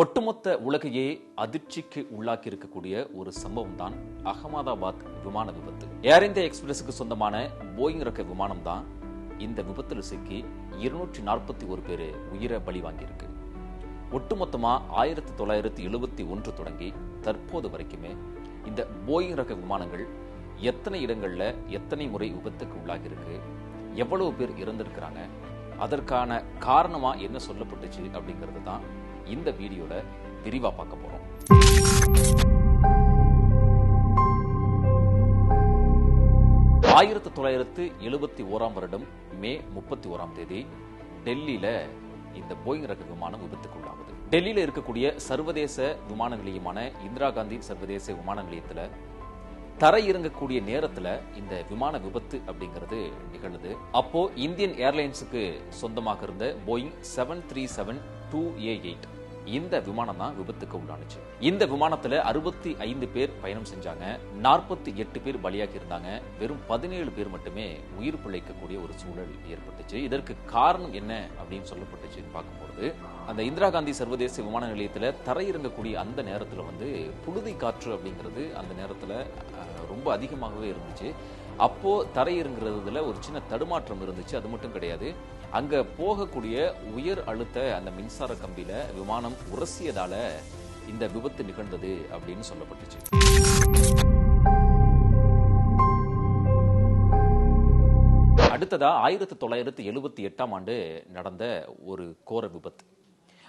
ஒட்டுமொத்த உலகையே அதிர்ச்சிக்கு உள்ளாக்கி இருக்கக்கூடிய ஒரு சம்பவம் தான் அகமதாபாத் விமான விபத்து. ஏர் இந்தியா எக்ஸ்பிரஸுக்கு சொந்தமான போயிங் ரக விமானம் தான் இந்த விபத்தில் சிக்கி 241 பேர் உயிரை பலி வாங்கியிருக்கு. ஒட்டுமொத்தமா 1971 தொடங்கி தற்போது வரைக்குமே இந்த போயிங் ரக விமானங்கள் எத்தனை இடங்கள்ல எத்தனை முறை விபத்துக்கு உள்ளாகி இருக்கு, எவ்வளவு பேர் இறந்திருக்கிறாங்க, அதற்கான காரணமா என்ன சொல்லப்பட்டுச்சு அப்படிங்கிறது தான் இந்த வீடியோல விரிவா பார்க்க போறோம். ஆயிரத்து 1971 வருடம் மே 31 டெல்லியில இந்த போயிங் ரக விமானம் விபத்துக்குள்ளாகுது. டெல்லியில இருக்கக்கூடிய சர்வதேச விமான நிலையமான இந்திரா காந்தி சர்வதேச விமான நிலையத்துல தரை இறங்கக்கூடிய நேரத்துல இந்த விமான விபத்து அப்படிங்கிறது நிகழுது. அப்போ இந்தியன் ஏர்லைன்ஸுக்கு சொந்தமாக இருந்த போயிங் 737-2A8 இந்த விமானம் தான் விபத்துக்கு உள்ளானுச்சு. இந்த விமானத்துல 65 பேர் பயணம் செஞ்சாங்க, 48 பேர் பலியாகி இருந்தாங்க, வெறும் 17 பேர் மட்டுமே உயிர் பிழைக்கக்கூடிய ஒரு சூழல் ஏற்பட்டுச்சு. இதற்கு காரணம் என்ன அப்படின்னு சொல்லப்பட்டுச்சுன்னு பார்க்கும்போது, அந்த இந்திரா காந்தி சர்வதேச விமான நிலையத்துல தரையிறங்கக்கூடிய அந்த நேரத்துல புழுதி காற்று அப்படிங்கிறது அந்த நேரத்துல ரொம்ப அதிகமாகவே இருந்துச்சு. அப்போ தரையிறங்குறதுல ஒரு சின்ன தடுமாற்றம் இருந்துச்சு. அது மட்டும் கிடையாது, அங்க போகக்கூடிய உயர் அழுத்த அந்த மின்சார கம்பியில விமானம் உரசியதால இந்த விபத்து நிகழ்ந்தது அப்படின்னு சொல்லப்பட்டுச்சு. அடுத்ததா 1978 நடந்த ஒரு கோர விபத்து.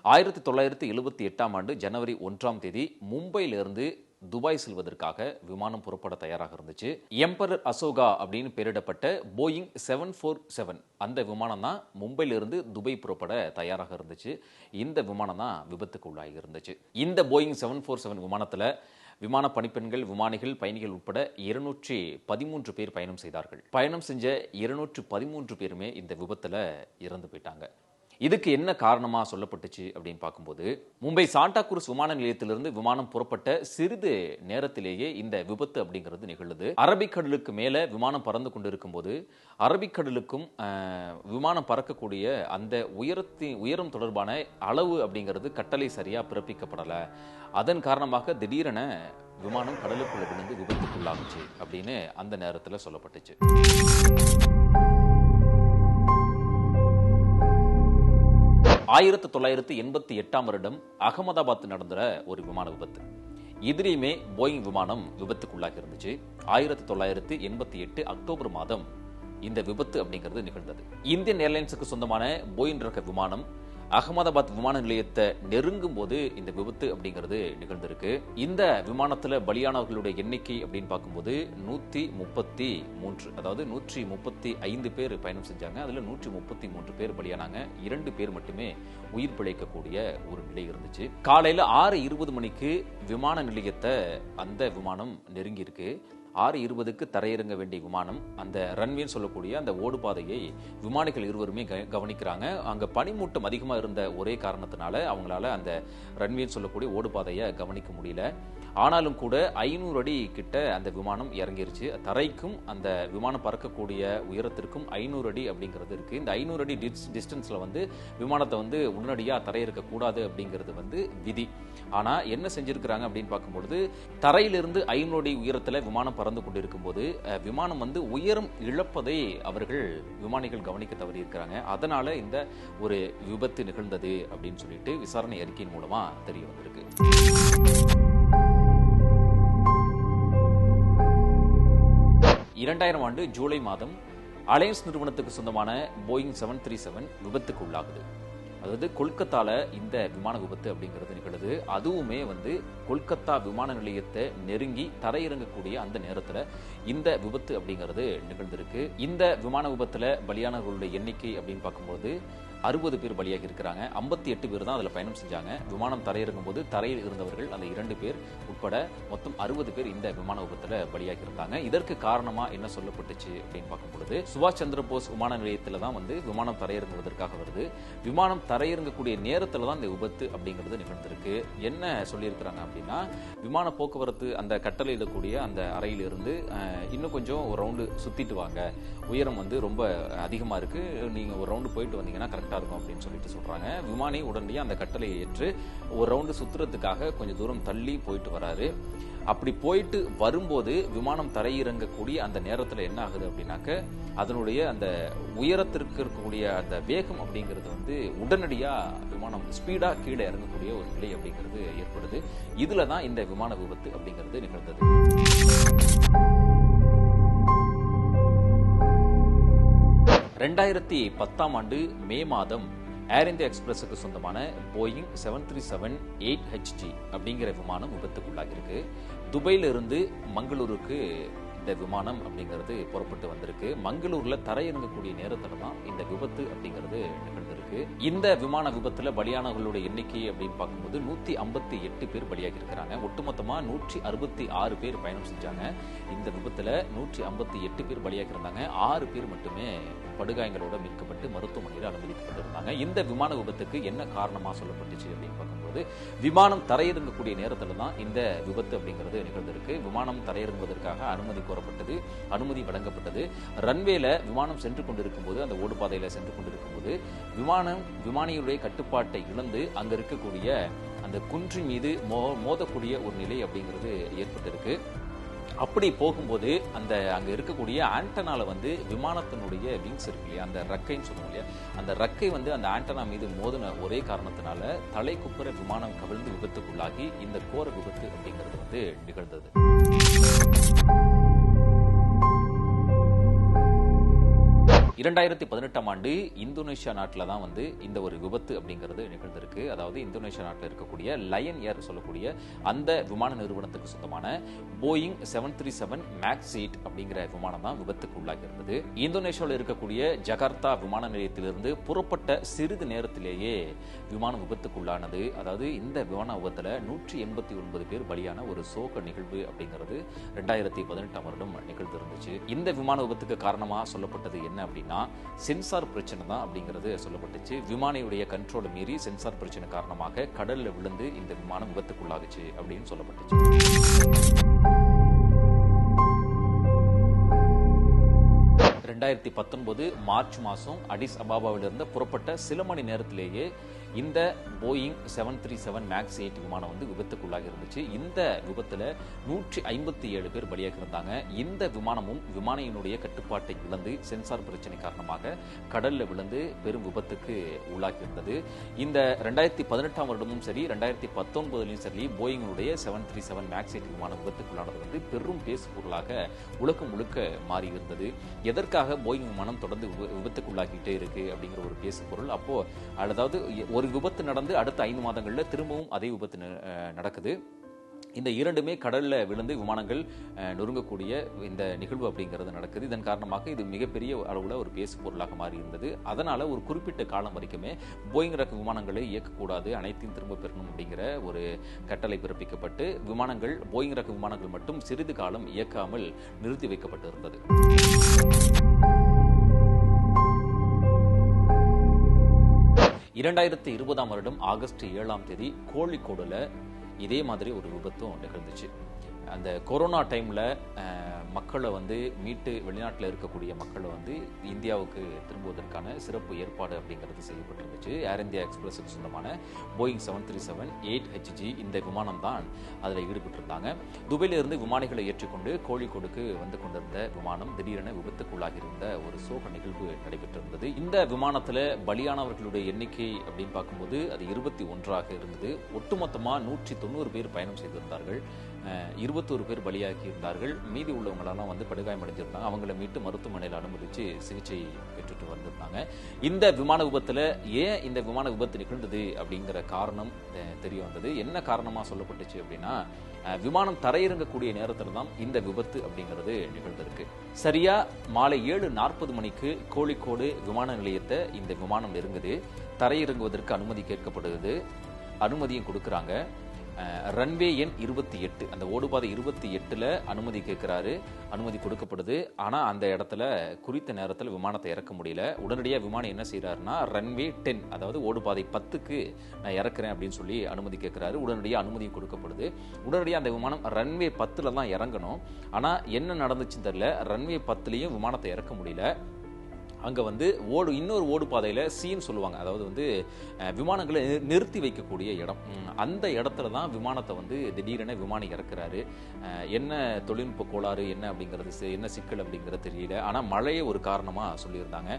1978 ஜனவரி 1 மும்பையிலிருந்து துபாய் செல்வதற்காக விமானம் புறப்பட தயாராக இருந்துச்சு. எம்பரர் அசோகா அப்படின்னு பெயரிடப்பட்ட போயிங் 747 அந்த விமானம் தான் மும்பையிலிருந்து துபாய் புறப்பட தயாராக இருந்துச்சு. இந்த விமானம் தான் விபத்துக்கு உள்ளாகி இருந்துச்சு. இந்த போயிங் 747 விமானத்துல விமான பணிப்பெண்கள், விமானிகள், பயணிகள் உட்பட 213 பேர் பயணம் செய்தார்கள். பயணம் செஞ்ச 213 பேருமே இந்த விபத்துல இறந்து போயிட்டாங்க. இதுக்கு என்ன காரணமா சொல்லப்பட்டுச்சு அப்படின்னு பார்க்கும்போது, மும்பை சாண்டா குரூஸ் விமான நிலையத்திலிருந்து விமானம் புறப்பட்ட சிறிது நேரத்திலேயே இந்த விபத்து அப்படிங்கிறது நிகழுது. அரபிக்கடலுக்கு மேல விமானம் பறந்து கொண்டிருக்கும் போது அரபிக்கடலுக்கும் விமானம் பறக்கக்கூடிய அந்த உயரம் தொடர்பான அளவு அப்படிங்கிறது கட்டளை சரியா பிறப்பிக்கப்படல. அதன் காரணமாக திடீரென விமானம் கடலுக்குள்ள விழுந்து விபத்துக்குள்ளாகுச்சு அப்படின்னு அந்த நேரத்துல சொல்லப்பட்டுச்சு. 1988 வருடம் அகமதாபாத் நடந்த ஒரு விமான விபத்து. இதுலயுமே போயிங் விமானம் விபத்துக்குள்ளாகி இருந்துச்சு. 1988 அக்டோபர் மாதம் இந்த விபத்து அப்படிங்கிறது நிகழ்ந்தது. இந்தியன் ஏர்லைன்ஸுக்கு சொந்தமான போயிங் ரக விமானம் அகமதாபாத் விமான நிலையத்தை நெருங்கும் போது இந்த விபத்து அப்படிங்கிறது நிகழ்ந்திருக்கு. இந்த விமானத்துல பலியானவர்களுடைய எண்ணிக்கை அப்படின்னு பார்க்கும்போது 133, அதாவது 135 பேர் பயணம் செஞ்சாங்க. அதுல 133 பேர் பலியானாங்க. 2 பேர் மட்டுமே உயிர் பிழைக்கக்கூடிய ஒரு நிலை இருந்துச்சு. காலையில 6:20 மணிக்கு விமான நிலையத்தை அந்த விமானம் நெருங்கி இருக்கு. 6:20 தரையிறங்க வேண்டிய விமானம் அந்த ரன்வேன்னு சொல்லக்கூடிய அந்த ஓடுபாதையை விமானிகள் இருவருமே கவனிக்கிறாங்க. அங்க பனிமூட்டம் அதிகமா இருந்த ஒரே காரணத்தினால அவங்களால அந்த ரன்வேன்னு சொல்லக்கூடிய ஓடுபாதையை கவனிக்க முடியல. ஆனாலும் கூட 500 அடி கிட்ட அந்த விமானம் இறங்கிருச்சு. தரைக்கும் அந்த விமானம் பறக்கக்கூடிய உயரத்திற்கும் 500 அடி அப்படிங்கிறது இருக்கு. இந்த 500 அடி டிஸ்டன்ஸ்ல விமானத்தை உடனடியா தரையிறக்க கூடாது அப்படிங்கிறது விதி. ஆனா என்ன செஞ்சிருக்கிறாங்க அப்படின்னு பார்க்கும்போது, தரையிலிருந்து 500 அடி உயரத்துல விமானம் பறந்து கொண்டிருக்கும் போது விமானம் உயரம் இழப்பதை விமானிகள் கவனிக்க தவறி இருக்கிறாங்க. அதனால இந்த ஒரு விபத்து நிகழ்ந்தது அப்படின்னு சொல்லிட்டு விசாரணை அறிக்கையின் மூலமா தெரிய வந்திருக்கு. 2000 ஜூலை மாதம் அலையன்ஸ் நிறுவனத்துக்கு சொந்தமான போயிங் 737 விபத்துக்கு உள்ளாகுது. அதாவது கொல்கத்தால இந்த விமான விபத்து அப்படிங்கிறது நிகழுது. அதுவுமே கொல்கத்தா விமான நிலையத்தை நெருங்கி தரையிறங்கக்கூடிய அந்த நேரத்துல இந்த விபத்து அப்படிங்கிறது நிகழ்ந்திருக்கு. இந்த விமான விபத்துல பலியானவர்களுடைய எண்ணிக்கை அப்படின்னு பார்க்கும்போது 60 பேர் பலியாகி இருக்கிறாங்க. 58 பேர் தான் அதுல பயணம் செஞ்சாங்க. விமானம் தரையிறங்கும் போது தரையில் இருந்தவர்கள் அந்த 2 பேர் உட்பட மொத்தம் 60 பேர் இந்த விமான விபத்துல பலியாகி இருந்தாங்க. இதற்கு காரணமா என்ன சொல்லப்பட்டுச்சு அப்படின்னு பார்க்கும்போது, சுபாஷ் சந்திர போஸ் விமான நிலையத்துல தான் விமானம் தரையிறங்குவதற்காக வருது. விமானம் தரையிறங்கக்கூடிய நேரத்துல தான் இந்த விபத்து அப்படிங்கிறது நிகழ்ந்திருக்கு. என்ன சொல்லியிருக்கிறாங்க அப்படின்னா, விமான போக்குவரத்து அந்த கட்டளையிடக்கூடிய அந்த அறையிலிருந்து இன்னும் கொஞ்சம் ஒரு ரவுண்டு சுத்திட்டு வாங்க, உயரம் ரொம்ப அதிகமா இருக்கு, நீங்க ஒரு ரவுண்டு போயிட்டு வந்தீங்கன்னா கரெக்டா கரெக்டா இருக்கும் அப்படின்னு சொல்லிட்டு சொல்றாங்க. விமானி உடனடியாக அந்த கட்டளையை ஏற்று ஒரு ரவுண்டு சுத்துறதுக்காக கொஞ்சம் தூரம் தள்ளி போயிட்டு வராரு. அப்படி போயிட்டு வரும்போது விமானம் தரையிறங்கக்கூடிய அந்த நேரத்தில் என்ன ஆகுது அப்படின்னாக்க, அதனுடைய அந்த உயரத்திற்கு இருக்கக்கூடிய அந்த வேகம் அப்படிங்கிறது வந்து உடனடியா விமானம் ஸ்பீடா கீழே இறங்கக்கூடிய ஒரு நிலை அப்படிங்கிறது ஏற்படுது. இதுல தான் இந்த விமான விபத்து அப்படிங்கிறது நிகழ்ந்தது. 2010ஆம் ஆண்டு மே மாதம் ஏர் இந்தியா எக்ஸ்பிரஸுக்கு சொந்தமான போயிங் 737-8HG அப்படிங்கிற விமானம் விபத்துக்குள்ளாகிருக்கு. துபாயிலிருந்து மங்களூருக்கு இந்த விமானம் அப்படிங்கிறது புறப்பட்டு வந்திருக்கு. மங்களூர்ல தரையிறங்கக்கூடிய நேரத்துல தான் இந்த விபத்து அப்படிங்கிறது நிகழ்ந்திருக்கு. இந்த விமான விபத்துல பலியானவர்களுடைய எண்ணிக்கை அப்படின்னு பார்க்கும்போது 158 பேர் பலியாகி இருக்கிறாங்க. ஒட்டுமொத்தமா 166 பேர் பயணம் செஞ்சாங்க. இந்த விபத்துல 158 பேர் பலியாகி இருந்தாங்க. 6 பேர் மட்டுமே படுகாயங்களோட மீட்கப்பட்டு மருத்துவமனையில் அனுமதிக்கப்பட்டிருந்தாங்க. இந்த விமான விபத்துக்கு என்ன காரணமா சொல்லப்பட்டுச்சு அப்படின்னு பார்க்கும்போது, விமானம் தரையிறங்கக்கூடிய நேரத்துல தான் இந்த விபத்து அப்படிங்கிறது நிகழ்ந்திருக்கு. விமானம் தரையிறங்குவதற்காக அனுமதி கோரப்பட்டது, அனுமதி வழங்கப்பட்டது. ரன்வேல விமானம் சென்று கொண்டிருக்கும் போது, அந்த ஓடுபாதையில சென்று கொண்டிருக்கும் போது விமானியுடைய கட்டுப்பாட்டை இழந்து அங்க இருக்கக்கூடிய அந்த குன்றின் மீது மோதக்கூடிய ஒரு நிலை அப்படிங்கிறது ஏற்பட்டிருக்கு. அப்படி போகும்போது அங்க இருக்கக்கூடிய ஆண்டனால வந்து விமானத்தினுடைய விங்ஸ் இருக்கு இல்லையா, அந்த ரக்கைன்னு சொல்லுவோம் இல்லையா, அந்த ரக்கை வந்து அந்த ஆண்டனா மீது மோதின ஒரே காரணத்தினால தலை குப்புற விமானம் கவிழ்ந்து விபத்துக்குள்ளாகி இந்த கோர விபத்து அப்படிங்கிறது வந்து நிகழ்ந்தது. 2018ஆம் ஆண்டு இந்தோனேஷியா நாட்டில் தான் வந்து இந்த ஒரு விபத்து அப்படிங்கிறது நிகழ்ந்திருக்கு. அதாவது இந்தோனேஷியா நாட்டில் இருக்கக்கூடிய லயன் ஏர் சொல்லக்கூடிய அந்த விமான நிறுவனத்துக்கு சொந்தமான போயிங் 737 மேக்ஸ் 8 அப்படிங்கிற விமானம் தான் விபத்துக்கு உள்ளாகி இருந்தது. இந்தோனேஷியாவில் இருக்கக்கூடிய ஜகார்த்தா விமான நிலையத்திலிருந்து புறப்பட்ட சிறிது நேரத்திலேயே விமானம் விபத்துக்குள்ளானது. அதாவது இந்த விமான விபத்தில் 189 பேர் பலியான ஒரு சோக நிகழ்வு அப்படிங்கிறது 2018ஆம் வருடம் நிகழ்ந்திருந்துச்சு. இந்த விமான விபத்துக்கு காரணமாக சொல்லப்பட்டது என்ன அப்படின்னா, சென்சார் பிரச்சனை தான் அப்படிங்கிறது சொல்லப்பட்டுச்சு. விமானியுடைய கண்ட்ரோல் மீறி சென்சார் பிரச்சனை காரணமாக கடல்ல விழுந்து இந்த விமானம் விபத்துக்குள்ளாகுச்சு அப்படின்னு சொல்லப்பட்டுச்சு. மார்ச் மாதம் அடிஸ் அபாபாவிலிருந்து புறப்பட்ட சில மணி நேரத்திலேயே இந்த போயிங் 737 மேக்ஸ் 8 விமானம் வந்து விபத்துக்குள்ளாகி இருந்துச்சு. இந்த விபத்துல 157 பேர் பலியாகி இருந்தாங்க. இந்த விமானமும் விமானியினுடைய கட்டுப்பாட்டை இழந்து சென்சார் பிரச்சனை காரணமாக கடல்ல விழுந்து பெரும் விபத்துக்கு உள்ளாகி இருந்தது. இந்த 2018ஆம் வருடமும் சரி 2019லும் சரி போயிங்களுடைய 737 மேக்ஸ் 8 விமானம் விபத்துக்குள்ளானது வந்து பெரும் பேசு பொருளாக உலகம் முழுக்க மாறி இருந்தது. எதற்காக போயிங் விமானம் தொடர்ந்து விபத்துக்குள்ளாகிட்டே இருக்கு அப்படிங்கிற ஒரு பேசு பொருள். அப்போ அதாவது ஒரு விபத்து நடந்து அடுத்த 5 மாதங்கள்ல திரும்பவும் அதே விபத்து நடக்குது. இந்த இரண்டுமே கடல்ல விழுந்து விமானங்கள் நொறுங்கக்கூடிய இந்த நிகழ்வு அப்படிங்கிறது நடக்குது. இதன் காரணமாக இது மிகப்பெரிய அளவுல ஒரு பேசு பொருளாக மாறி இருந்தது. அதனால ஒரு குறிப்பிட்ட காலம் வரைக்குமே போயிங் ரக விமானங்களை இயக்கக்கூடாது, அனைத்தையும் திரும்ப பெறணும் அப்படிங்கிற ஒரு கட்டளை பிறப்பிக்கப்பட்டு விமானங்கள் போயிங் ரக விமானங்கள் மட்டும் சிறிது காலம் இயக்காமல் நிறுத்தி வைக்கப்பட்டு இருந்தது. 2020ஆம் வருடம் ஆகஸ்ட் 7ஆம் தேதி கோழிக்கோடுல இதே மாதிரி ஒரு விபத்தும் நிகழ்ந்துச்சு. அந்த கொரோனா டைம்ல மக்களை வந்து மீட்டு வெளிநாட்டில் இருக்கக்கூடிய மக்களை வந்து இந்தியாவுக்கு திரும்புவதற்கான சிறப்பு ஏற்பாடு அப்படிங்கிறது செய்யப்பட்டிருந்துச்சு. ஏர் இந்தியா எக்ஸ்பிரஸுக்கு சொந்தமான போயிங் 737-8HG இந்த விமானம் தான் அதில் ஈடுபட்டிருந்தாங்க. துபாயிலிருந்து விமானிகளை ஏற்றிக்கொண்டு கோழிக்கோடுக்கு வந்து கொண்டிருந்த விமானம் திடீரென விபத்துக்குள்ளாகி இருந்த ஒரு சோக நிகழ்வு நடைபெற்றிருந்தது. இந்த விமானத்தில் பலியானவர்களுடைய எண்ணிக்கை அப்படின்னு பார்க்கும்போது அது 21ஆக இருந்தது. ஒட்டுமொத்தமாக 190 பேர் பயணம் செய்திருந்தார்கள். 21 பேர் பலியாகி இருந்தார்கள். மீதி உள்ளவங்களெல்லாம் வந்து படுகாயமடைஞ்சிருந்தாங்க. அவங்களை மீட்டு மருத்துவமனையில் அனுமதிச்சு சிகிச்சை பெற்றுட்டு வந்திருந்தாங்க. இந்த விமான விபத்துல ஏன் இந்த விமான விபத்து நிகழ்ந்தது அப்படிங்கிற காரணம் தெரிய வந்தது. என்ன காரணமா சொல்லப்பட்டுச்சு அப்படின்னா, விமானம் தரையிறங்கக்கூடிய நேரத்தில் தான் இந்த விபத்து அப்படிங்கிறது நிகழ்ந்திருக்கு. சரியா மாலை 7:40 மணிக்கு கோழிக்கோடு விமான நிலையத்தை இந்த விமானம் நெருங்குது. தரையிறங்குவதற்கு அனுமதி கேட்கப்படுது. அனுமதியும் கொடுக்குறாங்க. ரன்வே எண் 28 அந்த ஓடுபாதை 28ல அனுமதி கேட்கிறாரு. அனுமதி கொடுக்கப்படுது. ஆனா அந்த இடத்துல குறித்த நேரத்தில் விமானத்தை இறக்க முடியல. உடனடியாக விமானம் என்ன செய்யறாருன்னா ரன்வே 10 அதாவது ஓடுபாதை 10க்கு நான் இறக்குறேன் அப்படின்னு சொல்லி அனுமதி கேட்கிறாரு. உடனடியாக அனுமதி கொடுக்கப்படுது. உடனடியாக அந்த விமானம் ரன்வே 10ல தான் இறங்கணும். ஆனா என்ன நடந்துச்சுன்னு தெரியல, ரன்வே 10லயும் விமானத்தை இறக்க முடியல. அங்க வந்து இன்னொரு ஓடு பாதையில சீன்னு சொல்லுவாங்க, அதாவது வந்து விமானங்களை நிறுத்தி வைக்கக்கூடிய இடம். அந்த இடத்துல தான் விமானத்தை வந்து திடீரென விமானி இறக்குறாரு. என்ன தொழில்நுட்ப கோளாறு என்ன அப்படிங்கிறது, என்ன சிக்கல் அப்படிங்கிறது தெரியல. ஆனா மழையே ஒரு காரணமா சொல்லியிருந்தாங்க.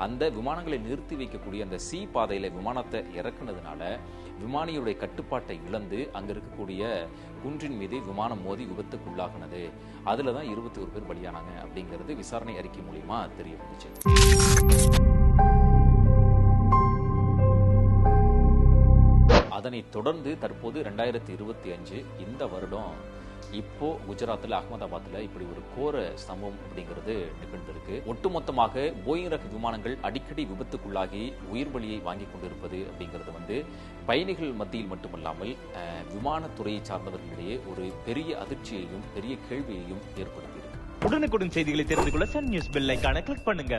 அந்த விமானங்களை நிறுத்தி வைக்கக்கூடிய அந்த சி பாதையில விமானத்தை இறக்குனதுனால விமானியுடைய கட்டுப்பாட்டை இழந்து அங்க இருக்கக்கூடிய குன்றின் மீது விமானம் மோதி விபத்துக்குள்ளாகினது. அதுல தான் 21 பேர் பலியானாங்க அப்படிங்கிறது விசாரணை அறிக்கை மூலியமா தெரிய வந்துச்சு. அதனைத் தொடர்ந்து தற்போது 2025 இந்த வருடம் இப்போ குஜராத்தில் அகமதாபாத்தில் இப்படி ஒரு கோர சம்பவம் அப்படிங்கிறது நிகழ்ந்திருக்கு. ஒட்டுமொத்தமாக போயிங் ரக விமானங்கள் அடிக்கடி விபத்துக்குள்ளாகி உயிர் பலியை வாங்கி கொண்டிருப்பது அப்படிங்கிறது வந்து பயணிகள் மத்தியில் மட்டுமல்லாமல் விமானத்துறையை சார்ந்தவர்களிடையே ஒரு பெரிய அதிர்ச்சியையும் பெரிய கேள்வியையும் ஏற்படுத்தியிருக்கு. உடனுக்குடன் செய்திகளை தெரிந்து கொள்ள சன் நியூஸ் பெல் ஐகானை கிளிக் பண்ணுங்க.